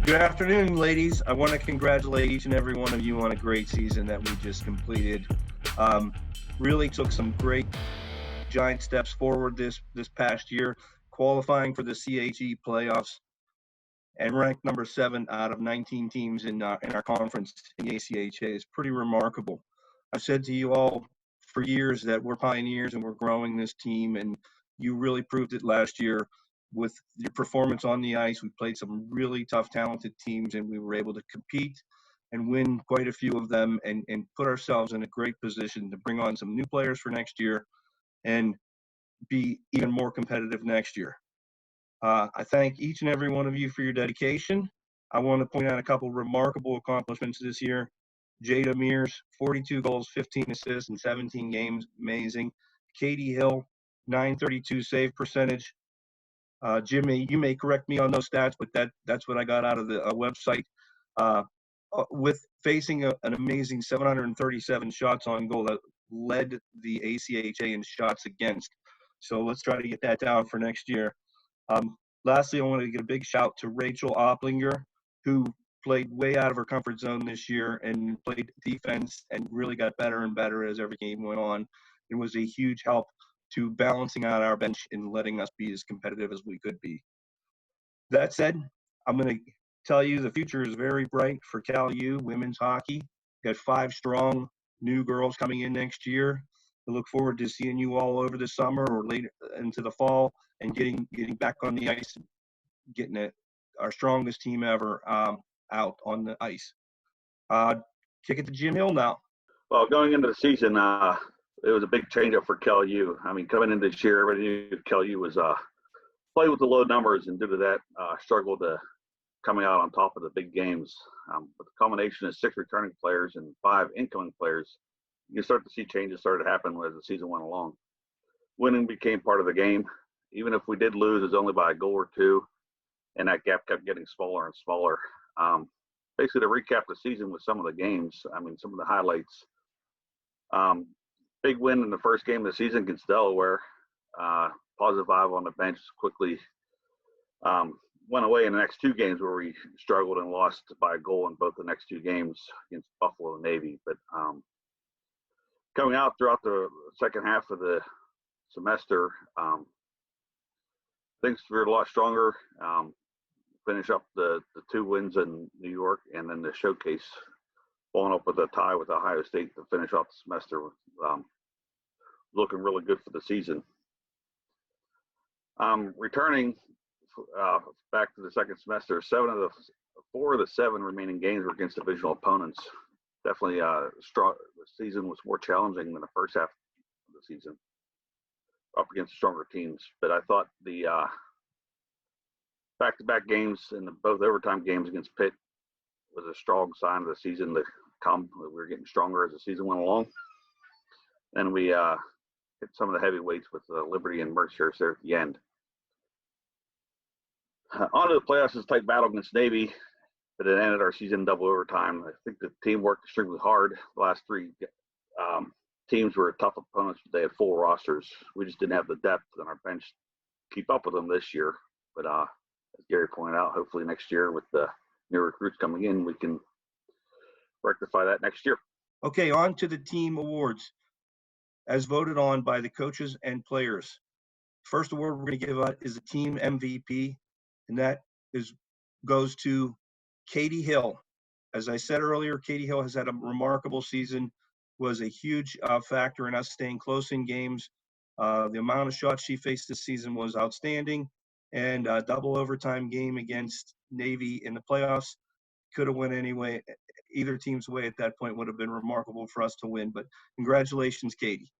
Good afternoon, ladies. I want to congratulate each and every one of you on a great season that we just completed. Really took some great giant steps forward this past year, qualifying for the CHE playoffs and ranked number 7 out of 19 teams in our conference in the ACHA is pretty remarkable. I've said to you all for years that we're pioneers and we're growing this team, and you really proved it last year with your performance on the ice. We played some really tough, talented teams, and we were able to compete and win quite a few of them and put ourselves in a great position to bring on some new players for next year and be even more competitive next year. I thank each and every one of you for your dedication. I want to point out a couple remarkable accomplishments this year. JAYDA MEARS, 42 goals, 15 assists in 17 games, amazing. Katie Hill, 932 save percentage. Jimmy, you may correct me on those stats, but that's what I got out of the website. With facing an amazing 737 shots on goal that led the ACHA in shots against. So let's try to get that down for next year. Lastly, I want to give a big shout to Rachel Opplinger, who played way out of her comfort zone this year and played defense and really got better and better as every game went on. It was a huge help to balancing out our bench and letting us be as competitive as we could be. That said, I'm going to tell you the future is very bright for Cal U women's hockey. We've got 5 strong new girls coming in next year. I look forward to seeing you all over the summer or later into the fall and getting back on the ice and getting our strongest team ever out on the ice. Kick it to Jim Hill now. Well, going into the season, it was a big change-up for Cal U. I mean, coming into this year, everybody knew Cal U was play with the low numbers, and due to that, struggled to coming out on top of the big games. With the combination of 6 returning players and 5 incoming players, you start to see changes started to happen as the season went along. Winning became part of the game. Even if we did lose, it was only by a goal or 2, and that gap kept getting smaller and smaller. Basically, to recap the season with some of the games, I mean, some of the highlights. Big win in the first game of the season against Delaware. Positive vibe on the bench quickly went away in the next 2 games where we struggled and lost by a goal in both the next 2 games against Buffalo and Navy. But coming out throughout the second half of the semester, things were a lot stronger. Finish up the 2 wins in New York, and then the showcase following up with a tie with Ohio State to finish off the semester, looking really good for the season. Returning back to the second semester, 4 of the 7 remaining games were against divisional opponents. Definitely strong. The season was more challenging than the first half of the season, up against stronger teams. But I thought the back-to-back games and both overtime games against Pitt was a strong sign of the season to come. We were getting stronger as the season went along. And we hit some of the heavyweights with Liberty and Mercer there at the end. On to the playoffs is a tight battle against Navy, but it ended our season in double overtime. I think the team worked extremely hard. The last 3 teams were tough opponents, but they had full rosters. We just didn't have the depth on our bench to keep up with them this year. But as Gary pointed out, hopefully next year with the new recruits coming in, we can rectify that next year. Okay, on to the team awards as voted on by the coaches and players. First award we're going to give out is the team MVP, and that goes to Katie Hill. As I said earlier, Katie Hill has had a remarkable season, was a huge factor in us staying close in games. The amount of shots she faced this season was outstanding, and a double overtime game against Navy in the playoffs could have went anyway. Either team's way at that point would have been remarkable for us to win, but congratulations, Katie.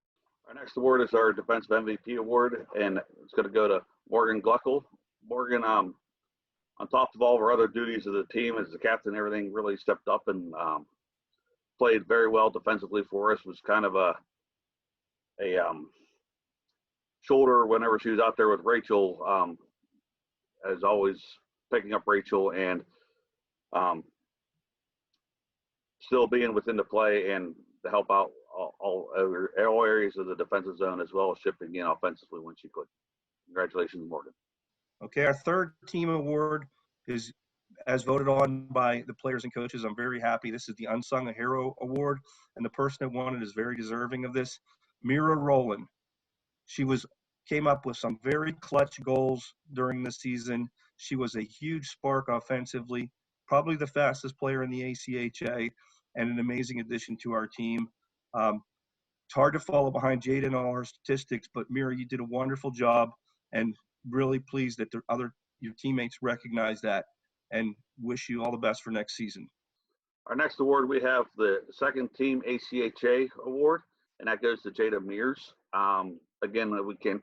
Our next award is our Defensive MVP award, and it's going to go to Morgan GLOECKL. Morgan, on top of all of our other duties of the team as the captain, everything really stepped up and played very well defensively for us. Was kind of a shoulder whenever she was out there with Rachel, as always picking up Rachel and still being within the play and to help out all areas of the defensive zone, as well as shipping in offensively when she could. Congratulations, Morgan. Okay, our third team award is as voted on by the players and coaches. I'm very happy. This is the Unsung Hero Award, and the person that won it is very deserving of this. MIRA ROLIN. She came up with some very clutch goals during the season. She was a huge spark offensively, probably the fastest player in the ACHA, and an amazing addition to our team. It's hard to follow behind JAYDA in all her statistics, but MIRA, you did a wonderful job, and really pleased that your teammates recognize that, and wish you all the best for next season. Our next award, we have the second team ACHA award, and that goes to JAYDA MEARS. Again, we can't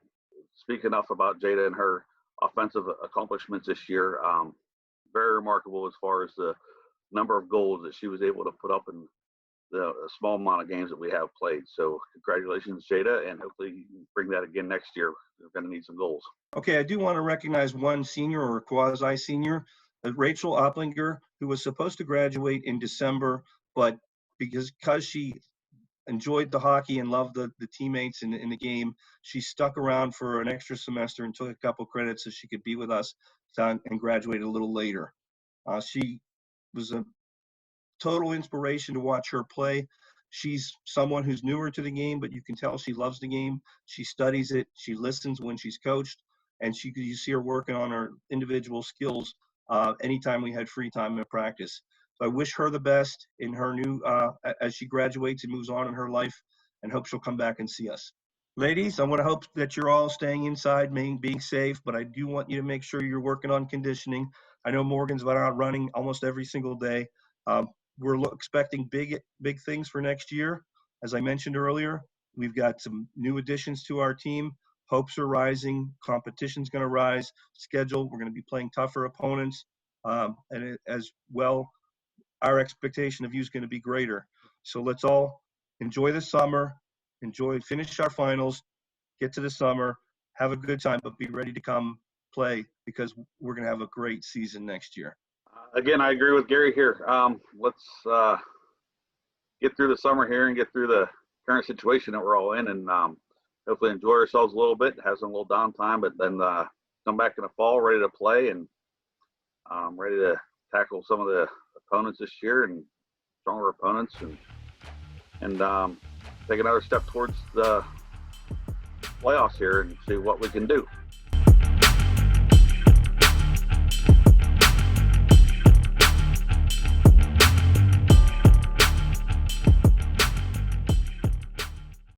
speak enough about JAYDA and her offensive accomplishments this year. Very remarkable as far as the number of goals that she was able to put up in the small amount of games that we have played. So congratulations, JAYDA, and hopefully you can bring that again next year. We're going to need some goals. Okay, I do want to recognize one senior or quasi-senior, Rachel Opplinger, who was supposed to graduate in December, but because she enjoyed the hockey and loved the teammates in the game, she stuck around for an extra semester and took a couple credits so she could be with us and graduate a little later. She was a total inspiration to watch her play. She's someone who's newer to the game, but you can tell she loves the game. She studies it. She listens when she's coached, and you see her working on her individual skills anytime we had free time in practice. So I wish her the best in her new, as she graduates and moves on in her life, and hope she'll come back and see us. Ladies, I want to hope that you're all staying inside, being safe, but I do want you to make sure you're working on conditioning. I know Morgan's been out running almost every single day. We're expecting big things for next year. As I mentioned earlier, we've got some new additions to our team. Hopes are rising. Competition's going to rise. Schedule, we're going to be playing tougher opponents. And as well, our expectation of you is going to be greater. So let's all enjoy the summer, finish our finals, get to the summer, have a good time, but be ready to come play because we're going to have a great season next year. Again, I agree with Gary here. Let's get through the summer here and get through the current situation that we're all in, and hopefully enjoy ourselves a little bit, have some little downtime, but then come back in the fall ready to play and ready to tackle some of the opponents this year and stronger opponents, and take another step towards the playoffs here and see what we can do.